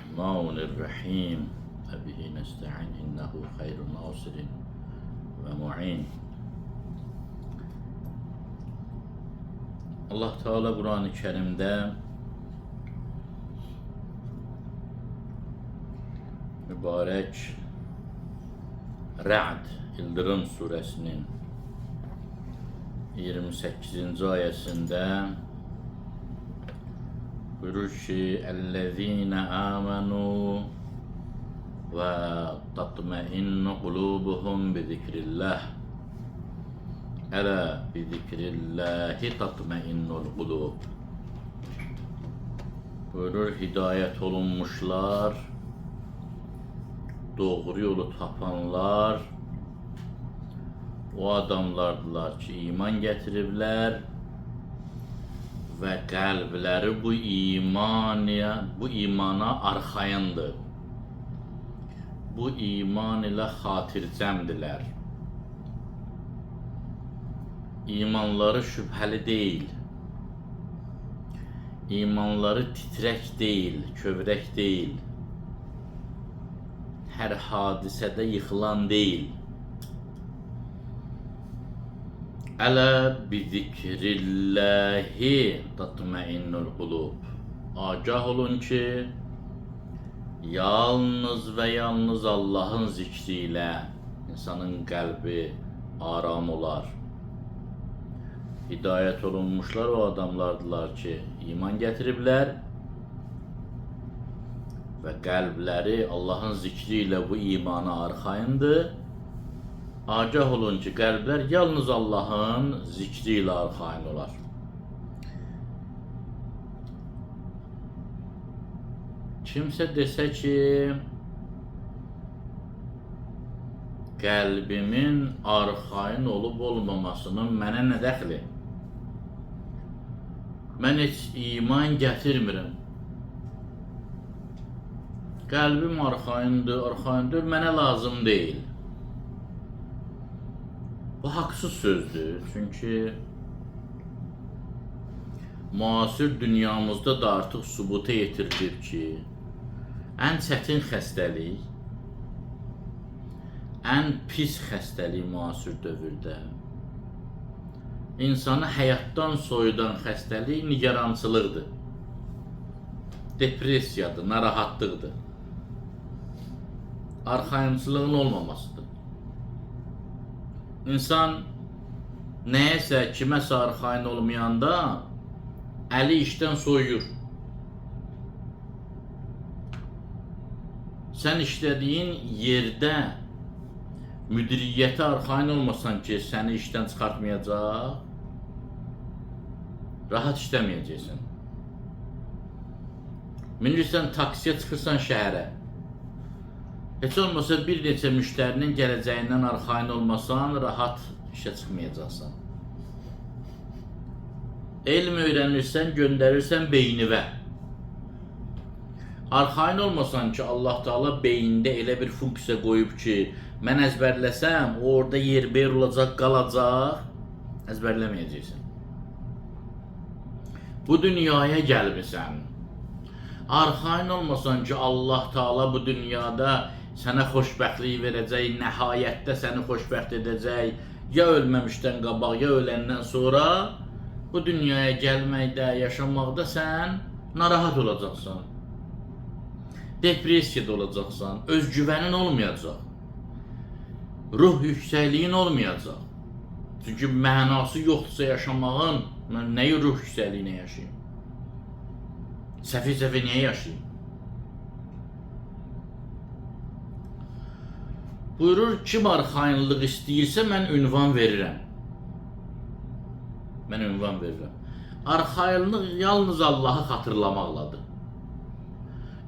الرحمن الرحيم وبه نستعين إنه خير ناصر ومعين. Allah Teala Kur'an-ı Kerim'de mübarek Ra'd İldırım suresinin 28. ayetinde buyurur ki اَلَّذ۪ينَ آمَنُوا وَتَطْمَئِنُّ قُلُوبُهُمْ بِذِكْرِ اللّٰهِ Ela bi zikrillahi tatmainnul kulub. Buyurur, hidayet olunmuşlar, doğru yolu tapanlar o adamlardılar ki iman getiriblər ve kalpleri bu imana arxayındır. Bu iman ile xatircəmdirlər. İmanları şüpheli değil. İmanları titrek değil, kövrek değil. Her hadisede yıkılan değil. Ela bi zikrillahi tatmainnul kulub. Agah olun ki yalnız ve yalnız Allah'ın zikriyle insanın kalbi aram olar. Hidayet olunmuşlar o adamlardılar ki iman getiriblər ve kalpleri Allah'ın zikriyle bu imana arxayındır. Agah olun ki kalpler yalnız Allah'ın zikriyle arxayın olar. Kimse dese ki kalbimin arxayın olup olmamasının mənə nə dəxli? Mən heç iman gətirmirəm. Kalbim arxayındır, mənə lazım deyil. Bu haqsız sözdür. Çünkü müasir dünyamızda da artıq sübuta yetirilib ki, ən çətin xəstəlik, ən pis xəstəlik müasir dövrdə insanı həyatdan soyudan xəstəlik nigarançılıqdır, depressiyadır, narahatlıqdır, arxayınçılığın olmamasıdır. İnsan nəyəsə, kiməsə arxayın olmayanda əli işdən soyuyur. Sən işlədiyin yerdə müdiriyyətə arxayın olmasan ki, səni işdən çıxartmayacaq, rahat işləməyəcəksən. Minirsən taksiyə çıxırsan şəhərə. Heç olmasa bir neçə müştərinin gələcəyindən arxayın olmasan, rahat işə çıxmayacaqsan. Elm öyrənirsən, göndərirsən beynivə. Arxayın olmasan ki, Allah Teala beyində elə bir funksiya qoyub ki, mən əzbərləsəm, orada yerber olacaq, qalacaq, əzbərləməyəcəksən. Bu dünyaya gəlmirsən. Arxayın olmasan ki, Allah Teala bu dünyada sənə xoşbəxtlik verəcək, nəhayətdə səni xoşbəxt edəcək, ya ölməmişdən qabaq, ya öləndən sonra bu dünyaya gəlməkdə, yaşamaqda sən narahat olacaqsan. Depressiyada olacaqsan, özgüvənin olmayacaq. Ruh yüksəkliyin olmayacaq. Çünki mənası yoxdursa yaşamağın, mən nəyi ruh yüksəkliyinə yaşayayım? Səfi-səfi niyə yaşayayım? Buyurur, kim arxayınlıq istəyirsə mən ünvan verirəm. Mən ünvan verirəm. Arxayınlıq yalnız Allahı xatırlamaqladır.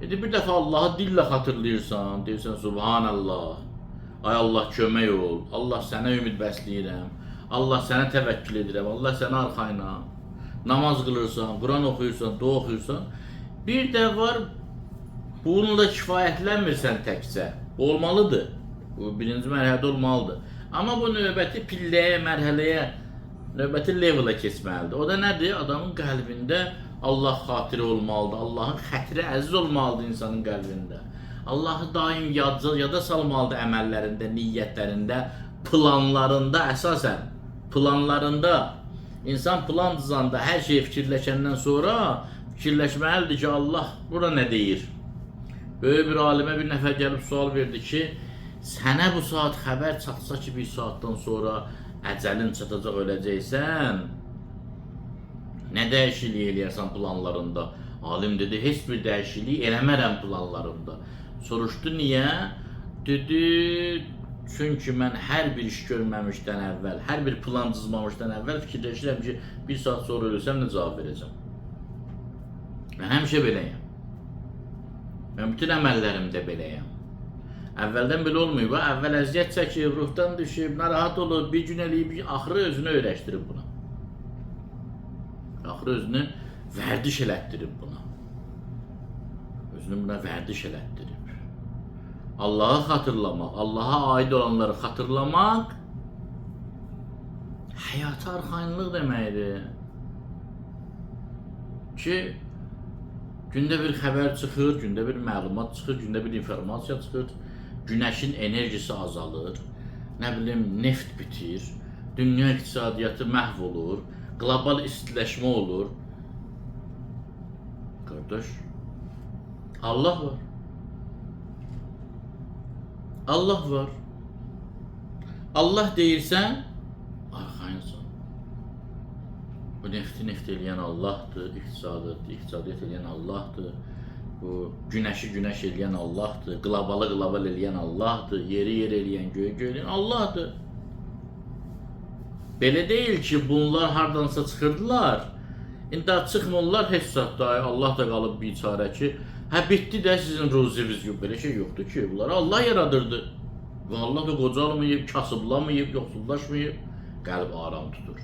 Bir dəfə Allahı dillə xatırlayırsan, deyirsən Subhanallah, ay Allah kömək ol, Allah sənə ümid bəsləyirəm, Allah sənə təvəkkül edirəm, Allah sənə arxayına, namaz qılırsan, Quran oxuyursan, dua oxuyursan, bir də var, bununla kifayətlənmirsən təkcə, olmalıdır, bu birinci mərhələdə olmalıdır. Amma bu növbəti pilləyə, mərhələyə, növbəti level'a keçməlidir. O da nədir? Adamın qəlbində Allah xatiri olmalıdır. Allahın xətri əziz olmalıdır insanın qəlbində. Allahı daim yada salmalıdır əməllərində, niyyətlərində, planlarında əsasən. Planlarında. İnsan plan düzanda hər şeyi fikirləşəndən sonra fikirləşməlidir ki, Allah bura nə deyir? Böyük bir alimə bir nəfər gəlib sual verdi ki, sənə bu saat xəbər çatsa ki, bir saatdan sonra əcəlin çatacaq, öləcəksən, nə dəyişiklik eləyərsən planlarında? Alim dedi, heç bir dəyişiklik eləmərəm planlarımda. Soruşdu, niyə? Dedi, çünki mən hər bir iş görməmişdən əvvəl, hər bir plan cızmamışdan əvvəl fikirləşirəm ki, bir saat sonra ölürsəm nə cavab verəcəm? Mən həmişə beləyəm. Mən bütün əməllərimdə beləyəm. Əvvəldən belə olmuyor. Əvvəl əziyyət çəkib, ruhdan düşüb, narahat olub, bir gün eləyib, axırı özünü öyrəşdirib buna. Axırı özünü vərdiş elətdirib buna. Özünü buna vərdiş elətdirib. Allah'ı xatırlamaq, Allah'a aid olanları xatırlamaq həyata arxayınlıq deməkdir. Ki, gündə bir xəbər çıxır, gündə bir məlumat çıxır, gündə bir informasiya çıxır, günəşin enerjisi azalır, nə bilim, neft bitir, dünya iqtisadiyyatı məhv olur, qlobal istiləşmə olur. Qardaş, Allah var. Allah var. Allah deyirsən, arxayınsan. Bu nefti neft eləyən Allahdır, iqtisadiyyat eləyən Allahdır. Bu günəşi günəş eləyən Allahdır, qlobalı qlobal eləyən Allahdır, yeri yer eləyən, göyü göy eləyən Allahdır. Belə deyil ki, bunlar hardansa çıxırdılar. İndi çıxmırlar heç saatda, Allah da qalıb biçarə ki, hə bitdi də sizin ruziniz yox, belə şey yoxdur ki, bunları Allah yaradırdı. Və Allah da qocalmayıb, kasıblamayıb, yoxsullaşmayıb, qəlb aram tutur.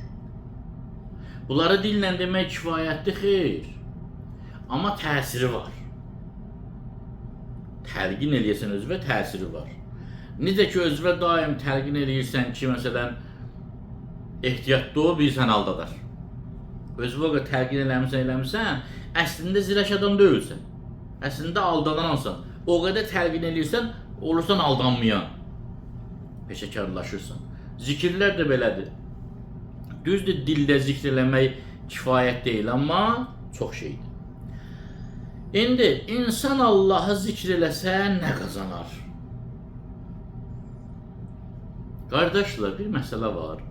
Bunları dillə demək kifayətdir, xeyr. Amma təsiri var. Təlqin eləyəsən özünə təsiri var. Necə ki, özünə daim təlqin eləyirsən ki, məsələn, ehtiyatlı ol, bir sən aldadar. Özünə o qədər təlqin eləmişsən, əslində zirək adam deyilsən. Əslində aldadanansan. O qədər təlqin eləyirsən, olursan aldanmayan. Peşəkarlaşırsan. Zikirlər də belədir. Düzdür, dildə zikr eləmək kifayət deyil, amma çox şeydir. İndi insan Allahı zikr eləsə nə qazanar? Qardaşlar, bir məsələ var.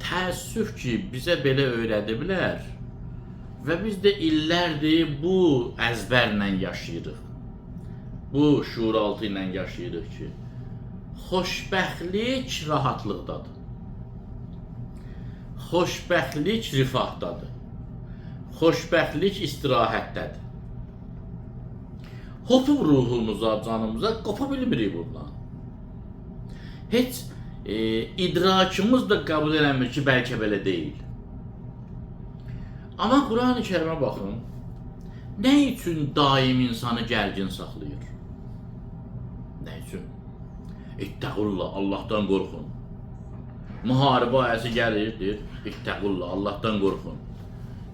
Təəssüf ki, bizə belə öyrədiblər və biz də illərdir bu əzbərlə yaşayırıq. Bu şuuraltı ilə yaşayırıq ki, xoşbəxtlik rahatlıqdadır. Xoşbəxtlik rifahdadır. Xoşbəxtlik istirahətdədir. Hopub ruhumuza, canımıza qopa bilmirik bundan. Heç idrakımız da qəbul eləmir ki, bəlkə belə deyil. Amma Quran-ı Kərimə baxın, nə üçün daim insanı gərgin saxlayır? Nə üçün? İttəqullah, Allahdan qorxun. Müharibə ayəsi gəlir, deyir, İttəqullah, Allahdan qorxun.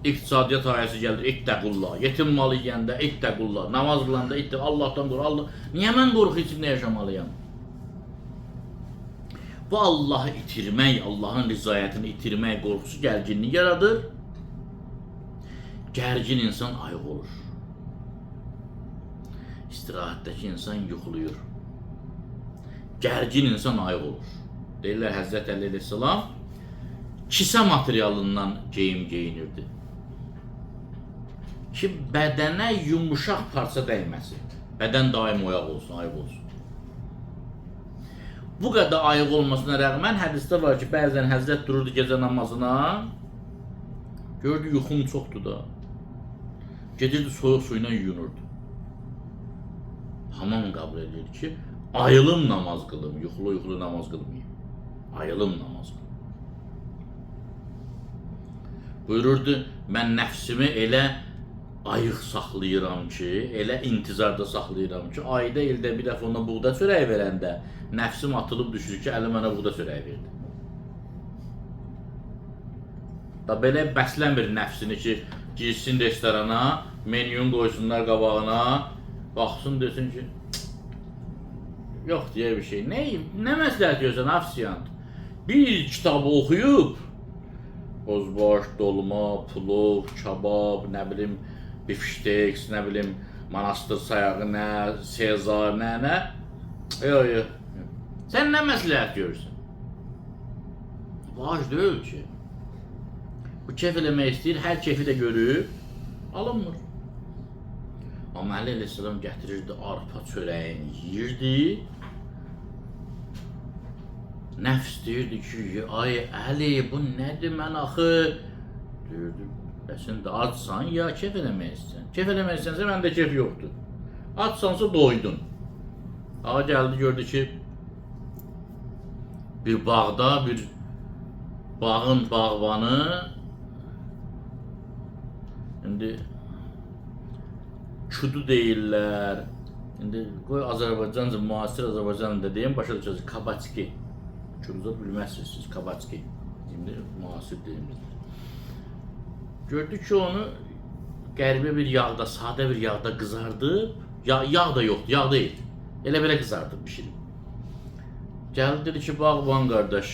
İqtisadiyyat ayəsi gəlir, İttəqullah. Yetim malı yeyəndə, İttəqullah. Namaz qılanda, Allahdan qorxun. Niyə mən qorxu içində yaşamalıyam? Bu Allahı itirmək, Allahın rızayətini itirmək qorxusu gərginlik yaradır. Gərgin insan ayıq olur. İstirahətdəki insan yuxuluyur. Gərgin insan ayıq olur. Deyirlər Həzrət Əli əleyhissalam kisə materialından geyim geyinirdi. Ki bədənə yumuşaq parça dəyməsin. Bədən daim oyaq olsun, ayıq olsun. Bu qədər ayıq olmasına rəğmən hədisdə var ki, bəzən Həzrət dururdu gecə namazına, gördü yuxum çoxdur da, gedirdi soyuq suyla yuyunurdu. Hamam qəbul edir ki, ayılım namaz qılım, yuxulu namaz qılmayayım. Ayılım namaz qılım. Buyururdu, mən nəfsimi elə ayıq saxlayıram ki, elə intizarda saxlayıram ki, ayda ildə bir dəfə ona buğda çörəyi verəndə nəfsim atılıb düşür ki, əli mənə buğda çörəyi verdi. Da belə bəslənmir nəfsini ki, girsin restorana, menyunu qoysunlar qabağına, baxsın desin ki, yox deyə bir şey. Nə məsləhət görsən, afisiyant? Bir kitabı oxuyub, bozbaş, dolma, plov, kabab, nə bilim, bifşteks, nə bilim, manastır sayağı, nə, sezar, nə. Yox. Sən nə məsləhət görürsən? Vac deyil ki. Bu keyf eləmək istəyir, hər keyfi də görüb, alınmır. Amma Əli əleyhissalam gətirirdi, arpa çörəyini yiyirdi. Nəfs deyirdi ki, ay Əli, bu nədir, mən axı? Deyirdi, sən də acsan, ya keyf eləmək istəyirsən. Keyf eləmək istəyirsə, məndə keyf yoxdur. Acsansa doydun. Ağa gəldi, gördü ki, bir bağda, bir bağın bağbanı, indi kudu deyirlər, indi qoy Azərbaycanca, müasir Azərbaycanca deyim, başa düşəcək, kabaçki. Kududa bilməzsiniz siz, kabaçki. İndi müasir deyim. Gördü ki, onu qəribə bir yağda, sadə bir yağda qızardıb, yağ da yoxdur, yağ deyil. Elə belə qızardıb bişirib. Gəldi dedi ki, bağban qardaş,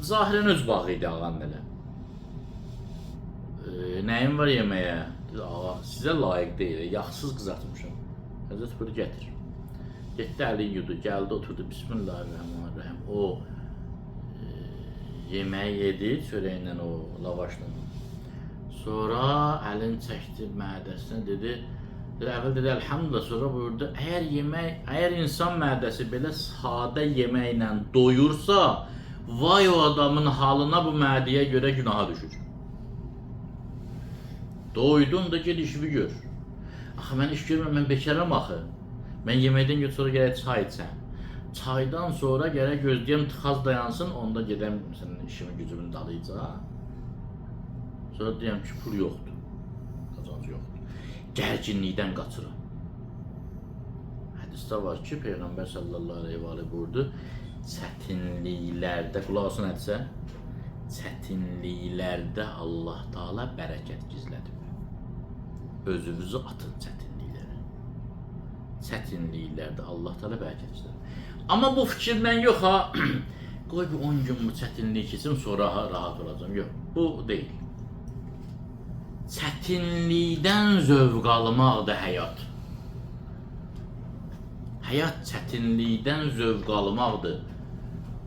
zahirən öz bağı idi ağanın elə. Nəyim var yeməyə? Dedi, ağa, sizə layiq deyil, yağsız qızartmışam. Həzrət bunu gətir. Getdi əlini yudu, gəldi, oturdu, Bismillahirrahmanirrahim. O yeməyi yedi, çörəklə, o lavaşla. Sonra əlini çəkdi mədəsinə, dedi, əvvəl dedi, əlhamdülillah, sonra buyurdu, əgər insan mədəsi belə sadə yeməklə doyursa, vay o adamın halına bu mədiyə görə günaha düşür. Doydun da gel işimi gör. Axı mən iş görməm, mən bekaram axı. Mən yeməkdən götür sonra gərək çay içəm. Çaydan sonra gərək gözləyəm tıxaz dayansın, onda gedəm sənin işimin gücümün dalayacaq. Sonra deyəm ki, pul yoxdur, qazancı yoxdur. Gərginlikdən qaçıram. Hədisdə var ki, Peyğəmbər sallallahu aleyhi və aleyhi buyurdu, çətinliklərdə, qulaq olsun hədisə, çətinliklərdə Allah Taala bərəkət gizlədib. Özünüzü atın çətinliklərə. Çətinliklərdə Allah Taala bərəkət gizlədib. Amma bu fikirlə yox ha, qoy bir 10 gün bu çətinliyi keçim, sonra rahat olacağım. Yox, bu deyil. Çətinlikdən zövq almaqdır həyat. Həyat çətinlikdən zövq almaqdır.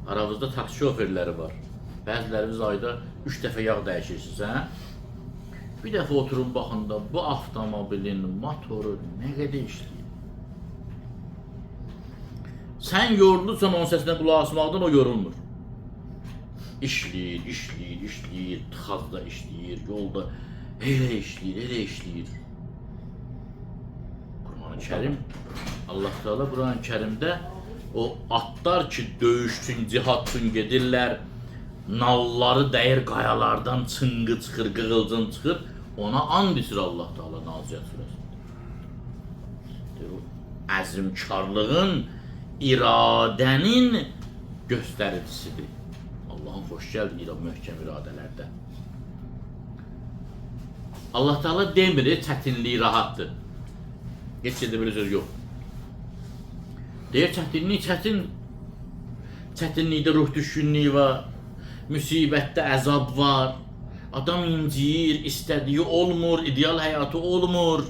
Aramızda taksi şoferləri var. Bəzilərimiz ayda 3 dəfə yağ dəyişirsiniz, hə? Bir dəfə oturun baxın da bu avtomobilin motoru nə qədər işləyir. Sən yorulursan onun səsinə qulaq asmaqdan, o yorulmur. İşləyir, tıxazda işləyir, yolda elə işləyir. Quran-ı Kərim, Allah Teala Quran-ı Kərimdə o atlar ki döyüşsün, cihad üçün gedirlər, nalları dəyir qayalardan çınqı çıxır, qığılcın çıxır, ona and içir Allah Teala Naziyyət surəsində. Əzmkarlığın, iradənin göstəricisidir. Allah'ın xoş gəldi möhkəm iradələrdə. Allah Teala demir, çətinliyi rahatdır. Heç yerdə belə söz yox. Deyir, çətinlik çətin. Çətinlikdə ruh düşkünlüyü var, müsibətdə əzab var, adam inciyir, istədiyi olmur, ideal həyatı olmur,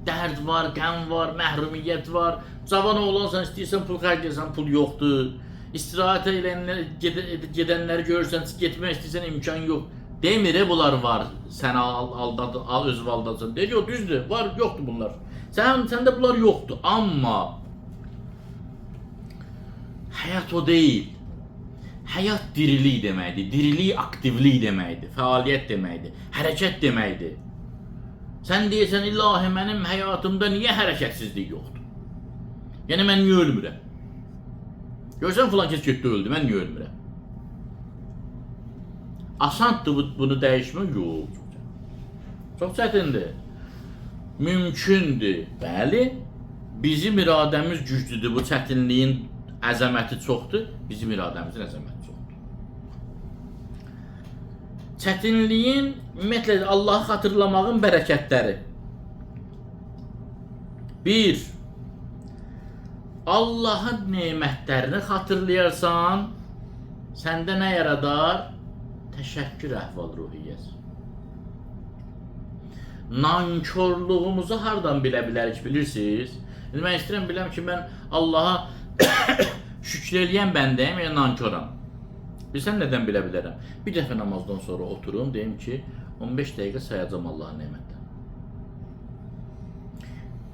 dərd var, qəm var, məhrumiyyət var, cavan oğlansan, istəyirsən pul xərcləyirsən, pul yoxdur, istirahətə gedənləri görürsən, getmək istəyirsən, imkan yox. Demir, bunlar var, səni özü aldadacaq. Deyir, yox, düzdür, var, yoxdur bunlar. Səndə bunlar yoxdur, amma həyat o deyil. Həyat dirilik deməkdir, dirilik aktivlik deməkdir, fəaliyyət deməkdir, hərəkət deməkdir. Sən deyirsən, ilahi mənim həyatımda niyə hərəkətsizlik yoxdur? Yəni, mən niyə ölmürəm? Görsən, filan kəs getdi öldü, mən niyə ölmürəm? Asandır bunu dəyişmək? Yox. Çox çətindir. Mümkündür. Bəli, bizim iradəmiz güclüdür, bu çətinliyin əzəməti çoxdur, bizim iradəmizin əzəməti çoxdur. çətinliyin, ümumiyyətlə Allahı xatırlamağın bərəkətləri. 1. Allahın nemətlərini xatırlayarsan, səndə nə yaradar? Təşəkkür əhval-ruhiyyəsi. Nankörlüğümüzü hardan bilə bilərik, bilirsiniz? Mən istəyirəm biləm ki, mən Allaha şükür eləyən bəndəyim, ya nanköram. Bilsən nədən bilə bilərəm? Bir dəfə namazdan sonra oturum, deyim ki, 15 dəqiqə sayacam Allahın nemətdən.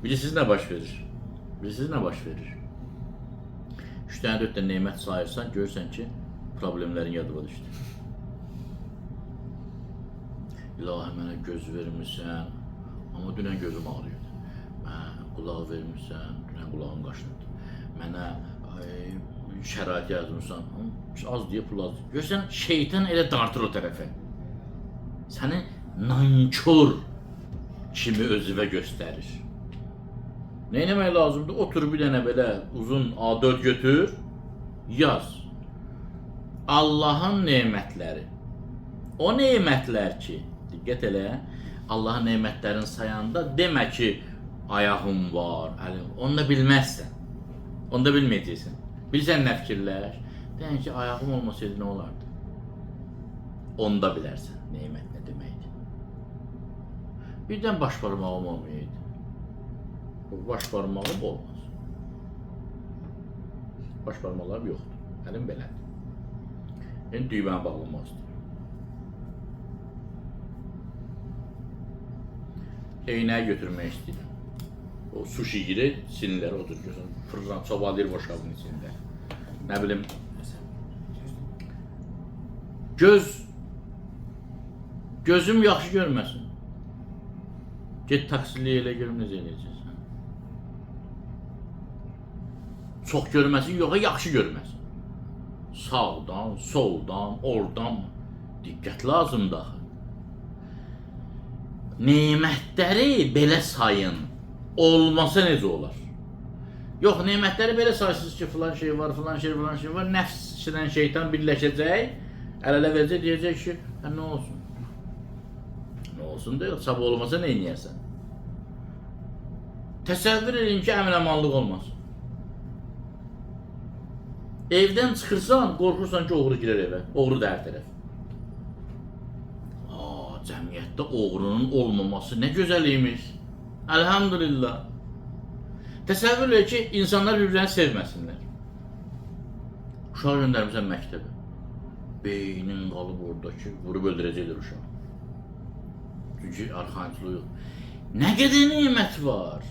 Bilirsiniz nə baş verir? Bilirsiniz nə baş verir? 3 dənə 4 dənə nemət sayırsan, görürsən ki, problemlərin yadıma düşdü. İlahi, mənə göz vermirsən, amma dünən gözüm ağrıyordu. Mənə qulaq vermirsən, dünən qulağım qaşındı. Mənə şərait yazmışsan, az deyə pul az. Görürsən, şeytan elə dartır o tərəfə. Səni nankör kimi özüvə göstərir. Nə etmək lazımdır? Otur bir dənə belə uzun A4 götür, yaz. Allahın nemətləri. O nemətlər ki, diqqət elə, Allahın nemətlərini sayanda demə ki, ayağım var, əlim. Onu da bilməzsən. Onu da bilməyəcəksən. Bilsən nə fikirlər? Deyən ki, ayağım olmasaydı nə olardı? Onu da bilərsən, nemət nə deməkdir. Birdən baş barmağım olmayaydı. Baş barmağım olmaz. Baş barmaqlarım yoxdur. Əlim belədir. Yəni düyməni bağlamaq istəyirəm. Eynəyi götürmək istəyirəm. O sushi giri sinirlər odur görsən. Fırlan çobalayır boşabın içində. Nə bilim. Gözüm yaxşı görməsin. Get taksiliyə elə görüm necə eləyəcəksən. Çox görməsin, yoxa yaxşı görməsin. Sağdan, soldan, oradan diqqət lazımdır axı. Nemətləri belə sayın. Olmasa necə olar? Yox, nemətləri belə saysız ki, filan şey var, filan şey var. Nəfs ilə şeytan birləşəcək, əl-ələ verəcək, deyəcək ki, nə olsun? Nə olsun da yox, sabah olmasa nə eləyərsən? Təsəvvür edin ki, əmin-əmanlıq olmaz. Evdən çıxırsan, qorxursan ki, oğru girer evə, oğru da hər tərəf. Cəmiyyətdə oğrunun olmaması nə gözəliymiş. Elhamdülillah. Təsəvvür et ki, insanlar bir-birini sevməsinlər. Uşaq göndərmişsən məktəbə. Beynin qalıb orada ki, vurub öldürəcəklər uşaq. Çünki arxancılığı yox. Nə qədər nimət var.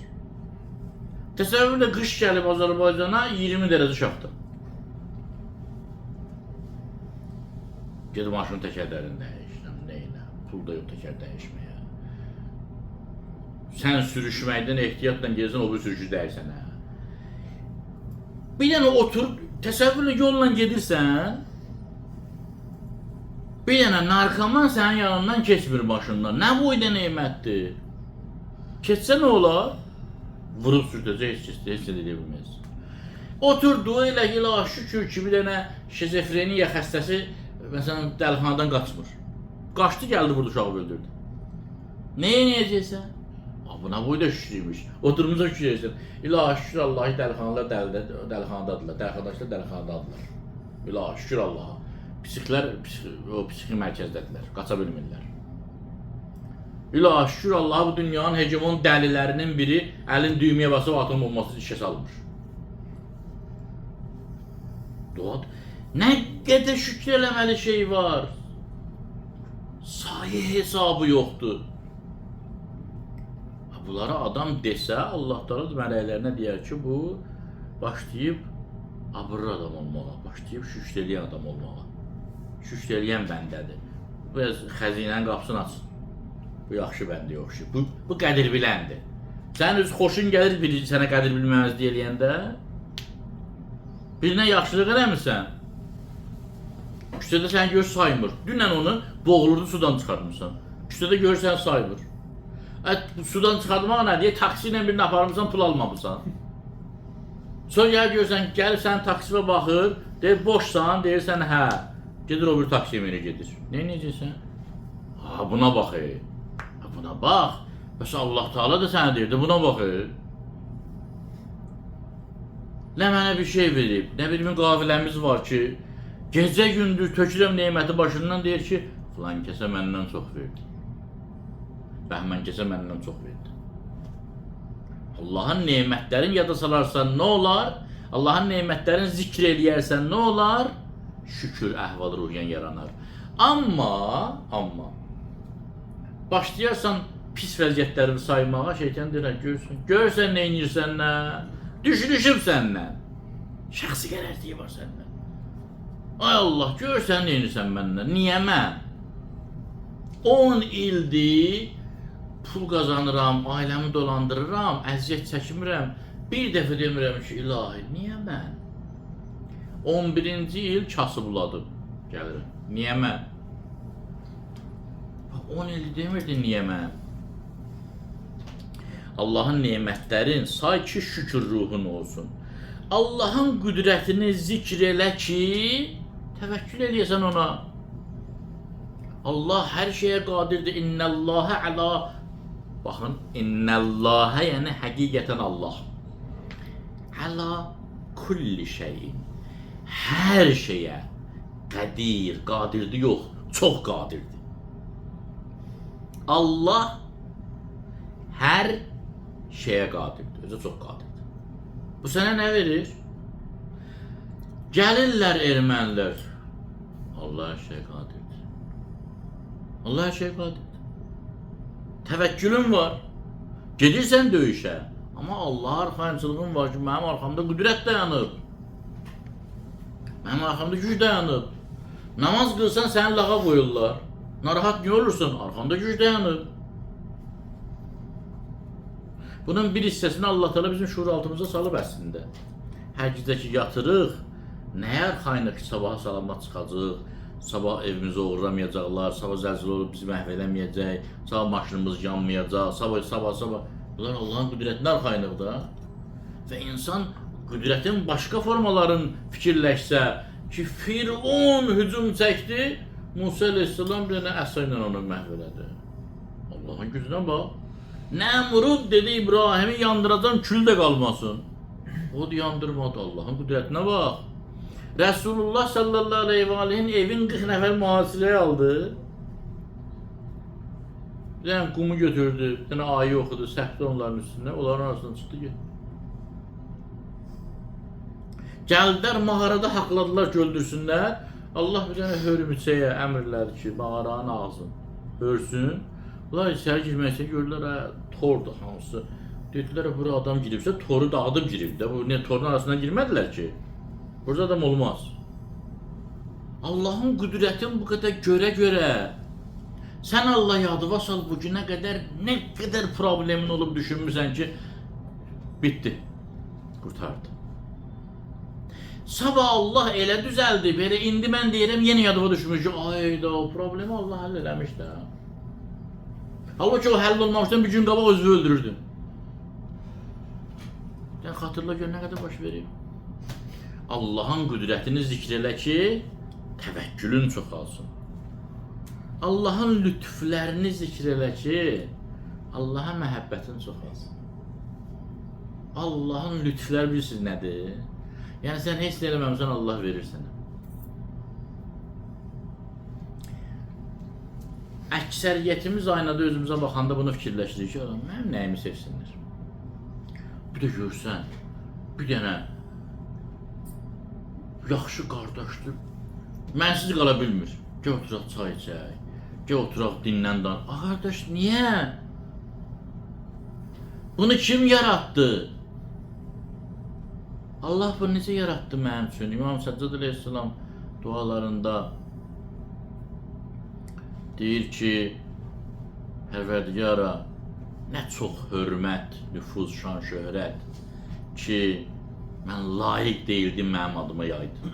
Təsəvvür et, qış gəlib Azərbaycana 20 dərəcə uşaqdır. Ged maşının təkərlərini dəyişdirəm, neynə? Pul da yox təkər dəyişməyə. Sən sürüşməkdən ehtiyatla gelsən, o bir sürüşü dəyirsən. Bir dənə otur, təsəvvürlə yolla gedirsən, bir dənə narkoman sənin yanından keçmir başından. Nə boyda neymətdir? Keçsə nə olar? Vurub sürtəcək, heç nə deyə bilməz. Oturdu, elə ilə şükür ki, bir dənə şizofreniya xəstəsi məsələn dəlixanadan qaçmır. Qaçdı, gəldi, burada uşağı öldürdü. Nə edəcəksən? Buna boyda şükürmüş. Oturumuza şükür edəcəksən. İlahi şükür Allah'ı dəlixanalar dəlixanadadırlar. Dəlixanaçlar dəlixanadadırlar. İlahi şükür Allah'a. Psiklər o psixi mərkəzdədirlər. Qaça bilmirlər. İlahi şükür Allah'a bu dünyanın hegemon dəlilərinin biri əlin düymeye basıb atom bombası işə salmış. Doğad. Nə qədər şükür eləməli şey var. Sayı hesabı yoxdur. Bunlara adam desə, Allah Teala mələklərinə deyər ki, bu başlayıb abırlı adam olmağa, başlayıb şükür eləyən adam olmağa. Şükür eləyən bəndədir. Biraz xəzinənin qapısını açsın. Bu yaxşı bəndəyə oxşuyur. Bu qədir biləndir. Sənin öz xoşun gəlir biri sənə qədir bilməməzlik eləyəndə. Birinə yaxşılıq eləmirsən. Küçədə səni gör saymır. Dünən onu boğulurdu, sudan çıxartmışsan. Küçədə görsən saymır. Sudan çıxartmaq nədir? Taksi ilə birini aparmışsan, pul almamısan. Sonra gəl görsən, gəlib sənin taksivə baxır, deyir boşsan, deyirsən hə. Gedir o bir taksiyə mənə gedir. Nə edəcəksən? Ha buna bax. Ha buna bax. Bəs Allah Teala da sənə deyirdi, buna bax. Nə mənə bir şey verib, nə bir müqaviləmiz var ki, gecə gündüz tökürəm neməti başından deyir ki, filan kəsə məndən çox verdi. Bəhmən kəsə məndən çox verdi. Allahın nemətlərini yada salarsan nə olar? Allahın nemətlərini zikr eləyərsən nə olar? Şükür əhval-ruhiyən yaranar. Amma başlayarsan pis vəziyyətlərini saymağa, şeytan deyir, görsən nə inirsən nə? Düşürüşüb səndən. Şəxsi qərarlığı var səndən. Ay Allah, görsən nə inirsən məndən? Niyə mən? 10 ildir pul qazanıram, ailəmi dolandırıram, əziyyət çəkmirəm. Bir dəfə demirəm ki, ilahi, niyə mən? 11-ci il kasıbladım, gəlirəm. Niyə mən? 10 ildir demirdi, niyə mən? Allahın nemətlərin say ki, şükür ruhun olsun. Allahın qüdrətini zikr elə ki, təvəkkül eləyəsən ona. Allah hər şeyə qadirdir. İnnəllâhə əla. Baxın, innəllâhə yəni həqiqətən Allah. Əla kulli şeyin. Hər şeyə qədir, qadirdir yox, çox qadirdir. Allah hər şeyə qadirdir, özü çox qadirdir. Bu sənə nə verir? Gəlirlər ermənilər. Allah hər şeyə qadirdir. Allah hər şeyə qadirdir. Təvəkkülün var. Gedirsən döyüşə. Amma Allah arxayınçılığın var ki, mənim arxamda qüdrət dayanıb. Mənim arxamda güc dayanıb. Namaz qılsan səni lağa qoyurlar. Narahat niyə olursun? Arxamda güc dayanıb. Bunun bir hissəsini Allah Teala bizim şuur altımıza salıb əslində. Hər gecə ki yatırıq, nəyə arxayınıq ki, sabaha salamat çıxacaq, sabah evimizi uğramayacaqlar, sabah zəlzələ olub bizi məhv eləməyəcək, sabah maşınımız yanmayacaq, sabah. Bunlar Allahın qüdrətinə arxayınıq da. Və insan qüdrətin başqa formalarını fikirləşsə ki, Firon hücum çəkdi, Musa əleyhissalam bir dənə əsa ilə onu məhv elədi. Allahın gücünə bax. Nəmrud dedi İbrahimi yandıracam, kül də qalmasın. O da yandırmadı, Allahın qüdrətinə bax. Resulullah sallallahu aleyhi ve aleyhin evin 40 nəfər mühasirəyə aldı. Bir dənə qumu götürdü, bir dənə ayı oxudu, səhvdə onların üstündə, onların arasından çıxdı getdi. Gəldilər mağarada haqladılar ki, öldürsünlər. Allah bir dənə hörümçəyə əmrlədi ki, mağaranın ağzını hörsün. Bunlar içəri girməksə gördülər, tordur hansı. Dedilər, bura adam giribsə, toru dağıdıb girib də. Bu niyə torun arasından girmədilər ki? Burada adam olmaz. Allahın qüdrətin bu qədər görə, sən Allah yadıva sal bu günə qədər nə qədər problemin olub düşünmüsən ki, bitdi, qurtardı. Sabah Allah elə düzəldi, belə indi mən deyirəm, yenə yadıva düşmüş ki, ayda o problemi Allah həll eləmiş də. Halbuki o həll olmamışdan bir gün qabaq özünü öldürürdün. Sən xatırla gör nə qədər baş verib. Allahın qüdrətini zikr elə ki, təvəkkülün çoxalsın. Allahın lütflərini zikr elə ki, Allaha məhəbbətin çoxalsın. Allahın lütfləri bilirsiniz nədir? Yəni sən heç nə eləməmişsən, Allah verir sənə. Əksəriyyətimiz aynada özümüzə baxanda bunu fikirləşirik ki, mənim nəyimi sevsinlər. Bir də görsən, bir dənə yaxşı qardaşdır, mənsiz qala bilmir. Gəl oturaq çay içək, gəl oturaq dinlən dan. Qardaş, niyə? Bunu kim yarattı? Allah bunu necə yarattı mənim üçün? İmam Səccad əleyhissalam dualarında deyir ki, Pərverdigara, nə çox hörmət, nüfuz, şan, şöhrət ki, mən layiq deyildim mənim adıma yaydı.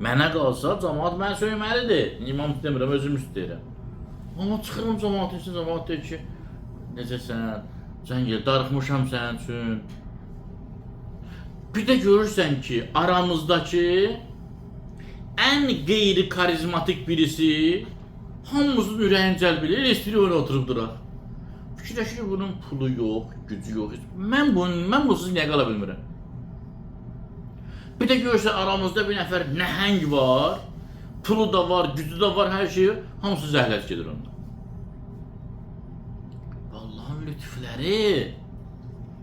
Mənə qalsa, cəmaat məni söyməlidir. İmam demirəm, özüm istəyirəm. Amma çıxıram cəmaatın üçün, cəmaat deyir ki, necəsən, Cəngəl, darıxmışam sənin üçün. Bir də görürsən ki, aramızdakı ən qeyri-karizmatik birisi Hamımızın ürəyin cəlb edir, elə istəyir oraya oturub duraq. Fikirləşir bunun pulu yox, gücü yox. Mən bunsuz niyə qala bilmirəm? Bir də görsə aramızda bir nəfər nəhəng var, pulu da var, gücü də var, hər şeyi, hamısı zəhləs gedir ondan. Allahın lütfləri,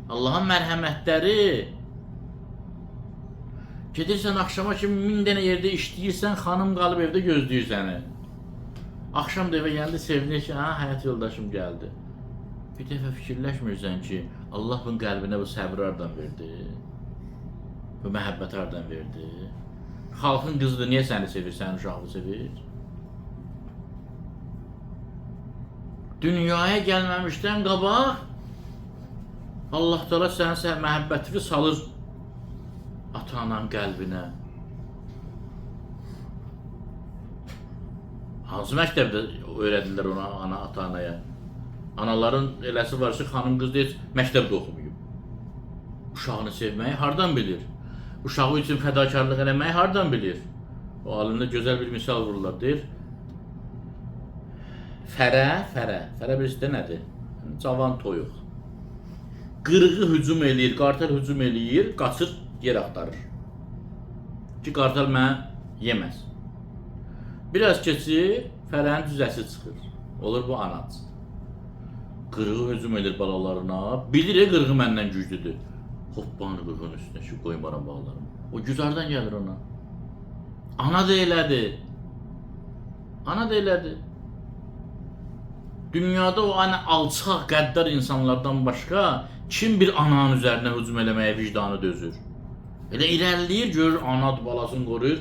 Allahın mərhəmətləri. Gedirsən axşama kimi 1000 dənə yerdə işləyirsən, xanım qalıb evdə gözləyir səni. Axşam da evə gəldi, sevinir ki, həyat yoldaşım gəldi. Bir dəfə fikirləşmirsən ki, Allah bunun qəlbinə bu səbri hardan verdi? Bu məhəbbət hardan verdi? Xalqın qızıdır, niyə səni sevir, sənin uşağını sevir? Dünyaya gəlməmişdən qabaq Allah Teala sənin məhəbbətini salır ata-anan qəlbinə. Hansı məktəbdə öyrədirlər ona, ata-anaya? Anaların eləsi var ki, xanım qız deyir, məktəbdə oxumayıb. Uşağını sevməyi hardan bilir? Uşağı üçün fədakarlıq eləməyi hardan bilir? O alimdə gözəl bir misal vururlar, deyir. Fərə birisi də nədir? Cavan toyuq. Qırğı hücum eləyir, qartal hücum eləyir, qaçır, yer axtarır. Ki, qartal mənə yeməz. Biraz keçir, fərənin düzəsi çıxır. Olur bu anadır. Qırğı hücum edir balalarına, bilir qırğı məndən güclüdür. Hoppanır qırğın üstünə, şu qoymaram bağlarım. O güc hardan gəlir ona? Ana da elədi. Ana da elədi. Dünyada o alçaq, qəddar insanlardan başqa kim bir ananın üzərinə hücum eləməyə vicdanı dözür? Elə irəliləyir, görür, anadır, balasını qoruyur.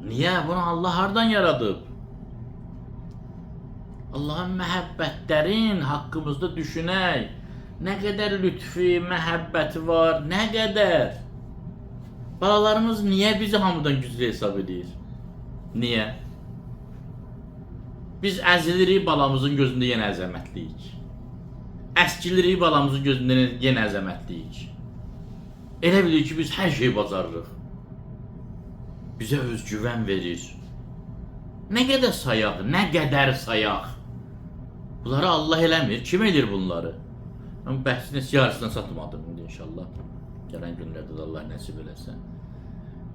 Niyə? Bunu Allah hardan yaradıb? Allahın məhəbbətlərin haqqımızda düşünək. Nə qədər lütfi, məhəbbəti var, nə qədər? Balalarımız niyə bizi hamıdan güclü hesab edir? Niyə? Biz əzilirik, balamızın gözündə yenə əzəmətliyik. Əskilirik, balamızın gözündə yenə əzəmətliyik. Elə bilir ki, biz hər şeyi bacarırıq. Bizə özgüvən verir. Nə qədər sayaq, nə qədər sayaq. Bunları Allah eləmir, kim edir bunları? Mən bəhsini yarısına satmadım indi inşallah. Gələn günlərdə də Allah nəsib eləsən.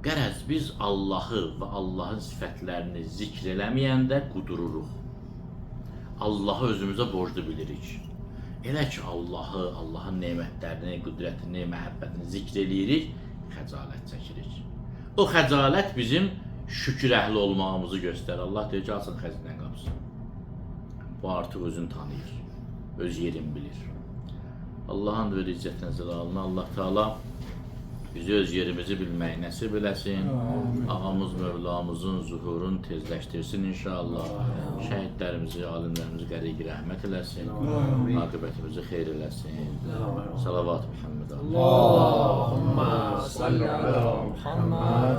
Qərəz biz Allahı və Allahın sifətlərini zikr eləməyəndə qudururuq. Allahı özümüzə borclu bilirik. Elə ki Allahı, Allahın nemətlərini, qüdrətini, məhəbbətini zikr eləyirik, xəcalət çəkirik. O xəcalət bizim şükür əhli olmağımızı göstərir. Allah deyir ki, açın xəzinə qapısını. Bu artıq özünü tanıyır, öz yerini bilir. Allahın da öyle izzətinə zəlalına Allah Teala bizi öz yerimizi bilməyi nəsib eləsin. Ağamız, Mövlamızın zuhurunu tezləşdirsin inşallah. Şəhidlərimizi, alimlərimizi qəriqi rəhmət eləsin. Aqibətimizi xeyr eləsin. Salavat Muhammed. Allahümme salli ala Muhammed.